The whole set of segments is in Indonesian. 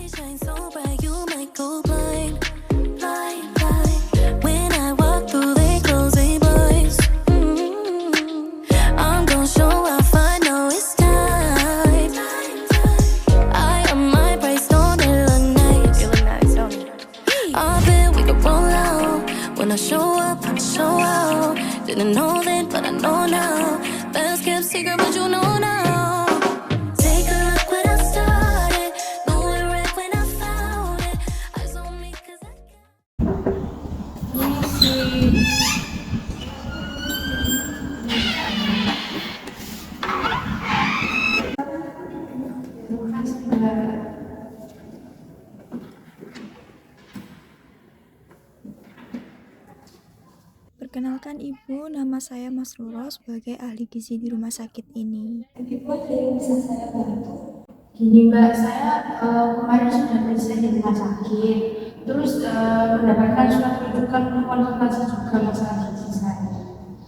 shine so bright, you might go blind, blind, blind. When I walk through, they close their blinds. I'm gonna show off, I know it's time. I am my price, don't it look nice? You look nice, don't it? I bet we could roll out. When I show up, I show out. Didn't know then, but I know now. Best kept secret, but you know now. Take a look what I started. Know it right when I found it. Eyes on me 'cause I can. Perkenalkan Ibu, nama saya Mas Roro sebagai ahli gizi di rumah sakit ini. Ibu ada yang bisa saya bantu? Gini Mbak, saya kemarin sudah periksa di rumah sakit, terus mendapatkan surat rujukan konsultasi juga masalah gizi saya.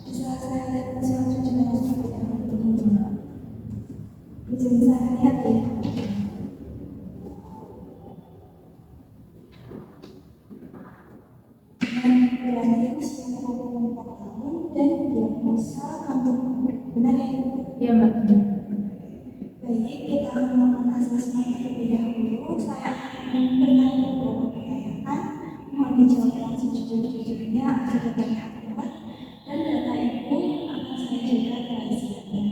Bisa saya lihat surat rujukan seperti apa ini Mbak? Izin saya lihat ya. Berarti usia 24 tahun dan diagnosa kanker benar ya? Iya Mbak. Baik, kita akan melakukan asesmen terlebih dahulu. Saya akan bertanya beberapa pertanyaan. Mohon dijawab yang sejujur-jujurnya agar datanya akurat dan data Ibu akan saya jaga rahasianya.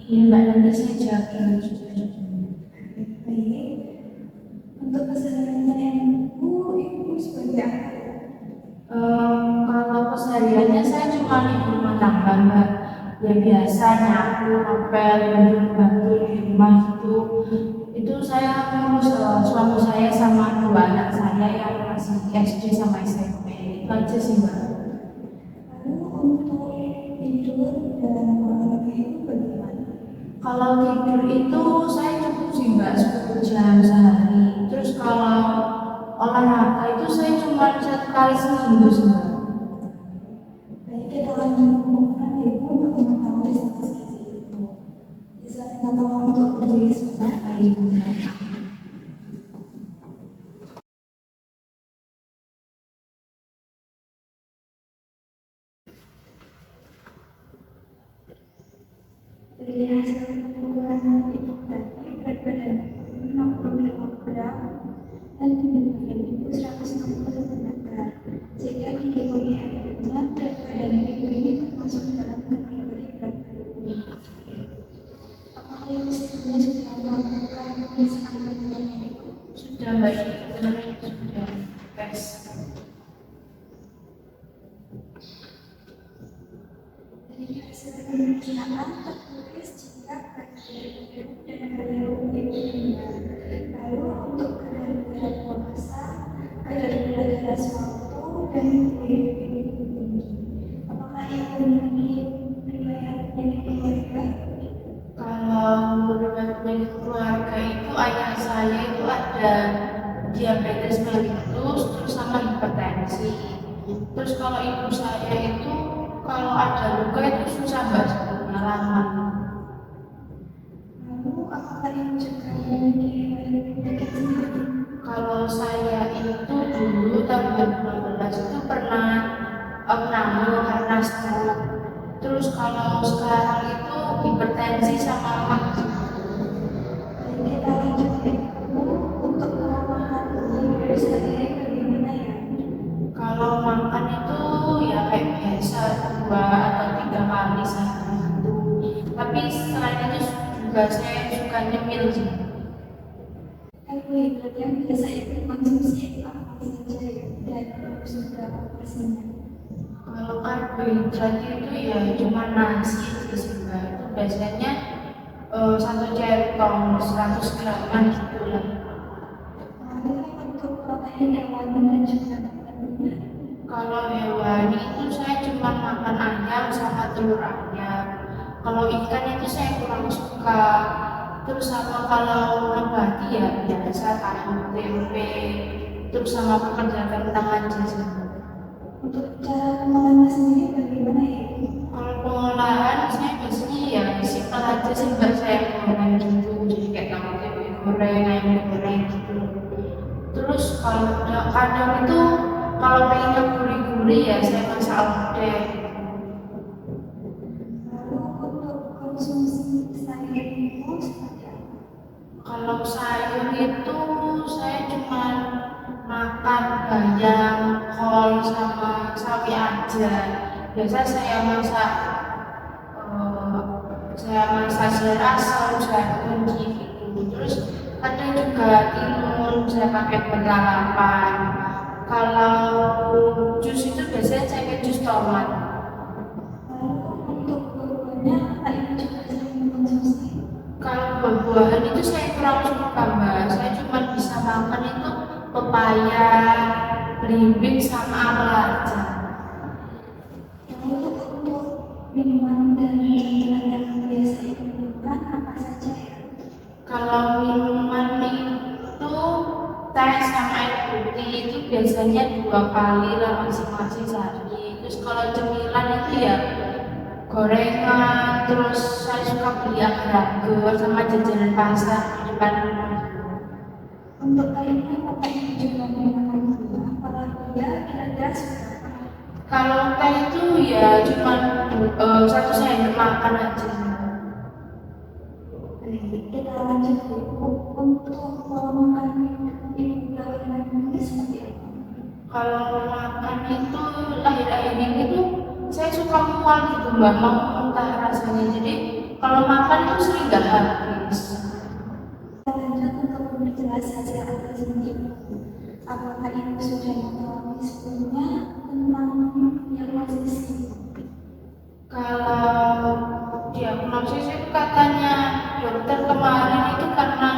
Iya Mbak, nanti saya jaga sejujur-jujurnya. Baik, untuk kesehariannya Ibu sebagai apa? Kalau kesehariannya saya cuma ibu rumah tangga Mbak. Ya biasa nyapu, ngepel, bantu di rumah itu saya ngurus suami saya sama dua anak saya yang masih SD sama SMP. Itu aja sih Mbak. Lalu untuk tidur dan olahraga itu bagaimana? Kalau tidur itu saya cukup sih Mbak, 10 jam sehari. Terus kalau olahraga itu saya cuma 1 kali seminggu sih Mbak. Baik, kita lanjut mengumpulkan Ibu untuk mengetahui status gizi Ibu. Bisa minta tolong untuk berdiri sebentar Pak Ibu. Dari hasil pengukuran Ibu tadi, berat badan 65 gram dan tinggi badan Ibu 160 cm. Jika dilihatnya berat badan Ibu ini termasuk dalam kategori berat badan. Apakah Ibu sebelumnya sudah melakukan pemeriksaan berat badan Ibu? Sudah Mbak, sudah tes. Dari hasil pemeriksaan tertulis jika berat badan Ibu dan kadar Ibu rendah. Lalu untuk kadar puasa, kadar gula darah suatu dan IgG tinggi. Apakah Ibu memiliki riwayat penyakit keluarga? Kalau riwayat penyakit keluarga itu ayah saya itu ada diabetes mellitus terus sama hipertensi. Terus kalau ibu saya itu kalau ada luka itu susah Mbak sebetulnya lama. Lalu apakah Ibu juga memiliki riwayat penyakit sendiri? Kalau saya itu dulu tahun 2012 itu pernah pneumonia karena stroke. Terus kalau sekarang itu hipertensi sama mah. Kita lanjut Ibu untuk makan Ibu sehari bagaimana ya? Kalau makan itu ya kayak biasa 2 atau 3 kali sehari itu. Tapi selain itu juga saya suka nyemil sih. Karbohidrat yang biasa Ibu konsumsi apa saja ya? Dan berapa persennya? Kalau karbohidrat itu ya cuma nasi sih Mbak. Itu biasanya 1 centong 100 graman gitu lah. Lalu untuk protein hewani dan juga protein. Kalau hewani itu saya cuma makan ayam sama telur ayam. Kalau ikan itu saya kurang suka. Terus sama kalau nabati ya biasa tahu tempe. Terus sama pekerjaan kentang aja sih. Untuk cara pengolahan sendiri bagaimana ya? Kalau pengolahan saya biasanya ya simpel aja sih Mbak, saya goreng gitu, jadi kayak tahu tempe goreng, ayam goreng gitu. kalau kadang itu kalau pengennya gurih-gurih ya saya masak lodeh. Lalu untuk konsumsi sayurmu seperti apa? Kalau sayur itu saya cuma makan bayam, kol sama sawi aja. Biasa saya masak sayur asam, jagung gitu. Terus kadang juga timun saya pakai buat lalapan. Kalau jus itu biasanya saya pakai jus tomat. Lalu untuk buah-buahnya apa ibu juga sering mengkonsumsi? Kalau buah-buahan itu saya kurang suka mbak. Saya cuma bisa makan itu pepaya, belimbing sama apel aja. Lalu untuk minuman dan camilan yang biasa ibu minum apa saja ya? Kalau minuman itu teh sama air putih itu biasanya 2 kali lah masing-masing sehari. Terus kalau cemilan itu ya gorengan, terus saya suka beli agar-agar sama jajanan pasar di depan rumah. Untuk lainnya apa ibu juga menggunakan gula? Kalau iya kira-kira seberapa? Kalau teh itu ya cuma 1 sendok makan aja. Baik, kita lanjut ibu. Untuk pola makan ibu belakangan ini seperti apa? Kalau makan itu akhir-akhir ini tuh saya suka mual gitu mbak, mau muntah rasanya. Jadi kalau makan itu sering gak habis. Kita lanjut untuk memperjelas hasil analisis ibu. Apakah ibu sudah mengetahui sebelumnya tentang diagnosis ibu? Kalau diagnosis itu katanya dokter kemarin itu karena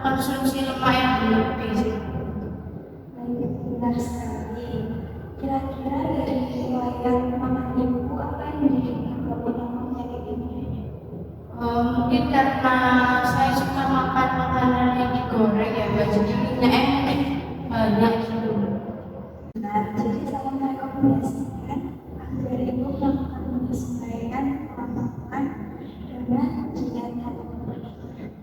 konsumsi lemak yang berlebih. Baik, benar sekali. Kira-kira dari riwayat makan ibu apa yang menjadi penyebab utama penyakit ini? Mungkin karena saya suka makan makanan yang digoreng ya mbak, jadi minyaknya mungkin banyak gitu. Nah, jadi saya merekomendasikan agar ibu melakukan penyesuaian pola makan dengan diet kelompok.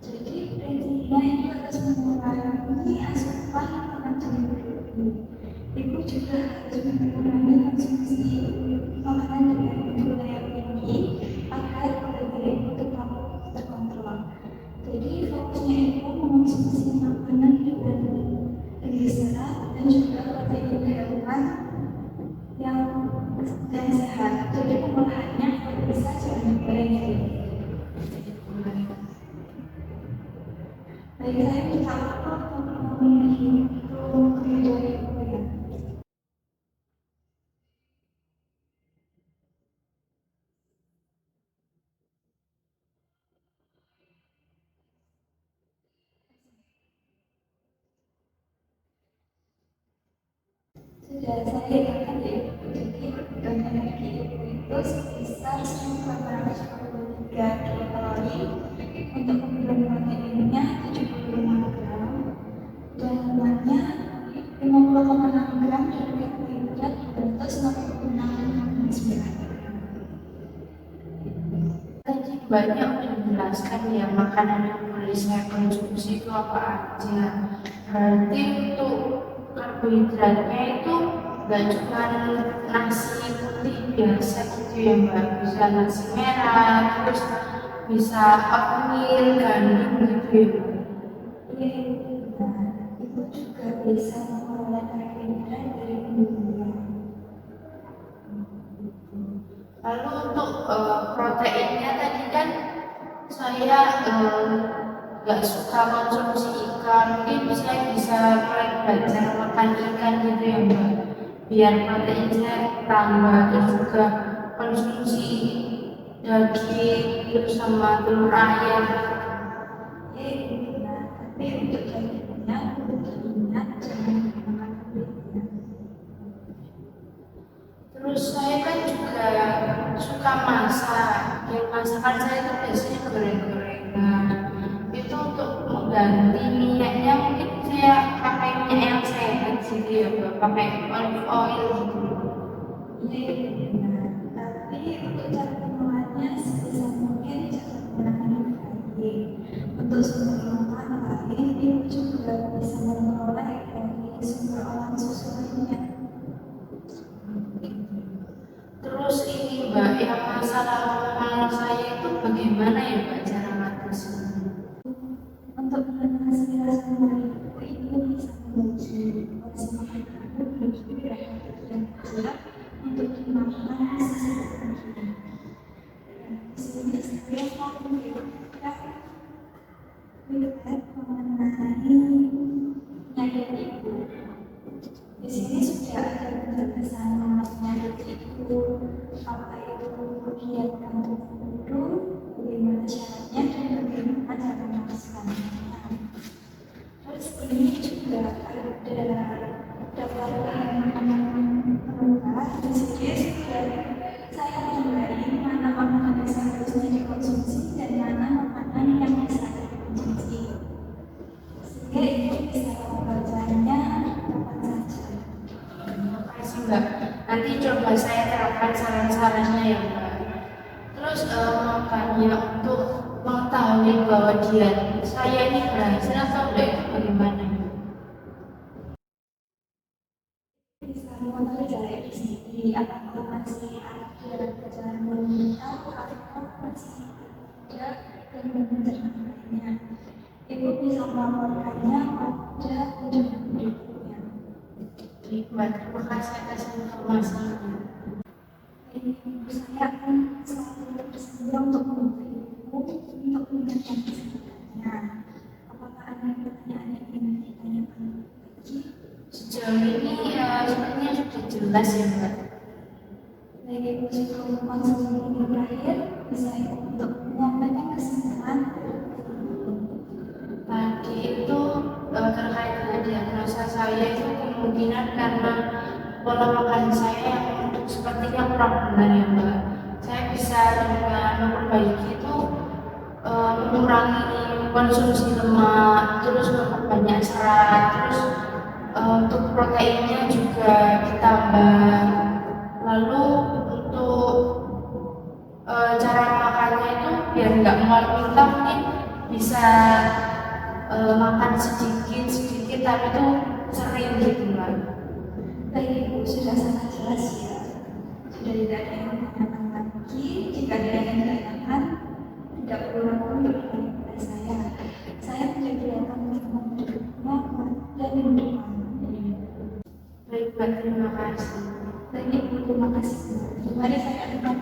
Jadi prinsipnya itu harus mengurangi asupan makanan jenis berlebih. Ibu juga harus mengurangi konsumsi makanan dengan gula yang tinggi agar gula darah ibu tetap terkontrol. Jadi fokusnya ibu mengonsumsi makanan dengan tinggi serat dan juga protein hewan yang sehat. Jadi pengolahannya bisa jangan goreng ya. Baik, saya minta maaf untuk memenuhi kebutuhan ibu ya. Sudah saya katakan ya, jadi kebutuhan energi ibu itu sebesar 1.823 kilokalori, untuk kebutuhan proteinnya 75 gram, dan lemaknya 50,6 gram, dan karbohidrat 266,9 gram. Tadi banyak udah menjelaskan ya makanan yang boleh saya konsumsi itu apa aja. Berarti untuk karbohidratnya itu gak cuma nasi putih biasa gitu ya mbak, bisa nasi merah, terus bisa oatmeal, gandum gitu ya mbak. Iya, benar. Ibu juga bisa mengolah karbohidrat dari buah. Lalu untuk proteinnya tadi kan saya nggak suka konsumsi ikan, mungkin saya bisa mulai belajar makan ikan gitu ya mbak, biar proteinnya tambah. Terus juga konsumsi daging terus sama telur ayam. Iya, benar. Tapi untuk dagingnya, untuk ingat jangan menggunakan kulitnya. Terus saya kan juga suka masak, dan masakan saya itu biasanya goreng-gorengan. Itu untuk mengganti minyaknya mungkin saya pakai minyak yang sehat gitu ya mbak, pakai olive oil gitu. Iya, benar. Tapi untuk cara pengolahannya sebisa mungkin jangan menggunakan refined. Untuk sumber lemak lain, ibu juga bisa mengolah dari sumber Ibu ini bisa menuju porsi makan kamu menuju beberapa bagian kecil untuk dimakan sesekali. Di sini saya akan melihat mengenai nyayat ibu. Di sini sudah ada penjelasan mengenai ibu, apa itu kegiatan tertentu, bagaimana syaratnya dan bagaimana cara melaksanakannya. Terus ini juga ada daftar makanan penumpang. Di sini sudah saya mengenai mana makanan yang seharusnya dikonsumsi dan mana makanan yang bisa dikonsumsi. Sehingga ibu bisa membacanya kapan saja. Terima kasih Mbak. Nanti coba saya terapkan saran-sarannya ya Mbak. Terus makanya untuk mengetahui bahwa diet saya ini berhasil atau enggak itu bagaimana? Bisa mengontrol dari diri sendiri apakah masih ada gejala mental atau masih ada gangguan lainnya. Ibu bisa melaporkannya pada kunjungan berikutnya. Baik Mbak, terima kasih atas informasinya. Ibu saya akan selalu bersedia untuk membantu ibu untuk meningkatkan kesehatannya. Apakah ada pertanyaan yang ingin ditanyakan lagi? Sejauh ini sepertinya sudah jelas ya Mbak. Baik, ibu sebelum konsultasi ini berakhir, bisa ibu untuk menyampaikan kesimpulan. Tadi itu terkait dengan diagnosa saya itu kemungkinan karena pola makan saya yang sepertinya kurang benar ya Mbak. Saya bisa dengan memperbaiki itu mengurangi konsumsi lemak, terus memperbanyak serat, terus untuk proteinnya juga ditambah. Lalu untuk cara makannya itu biar nggak mual muntah mungkin bisa makan sedikit tapi itu sering gitu Mbak. Baik, ibu sudah sangat jelas ya. Sudah tidak ada yang menanyakan lagi. Jika ada yang ditanyakan, tidak perlu ragu untuk bertanya kepada saya. Saya menyediakan pertemuan berikutnya dan minggu depan. Baik Mbak, terima kasih. Baik, ibu, terima kasih. Mari saya akan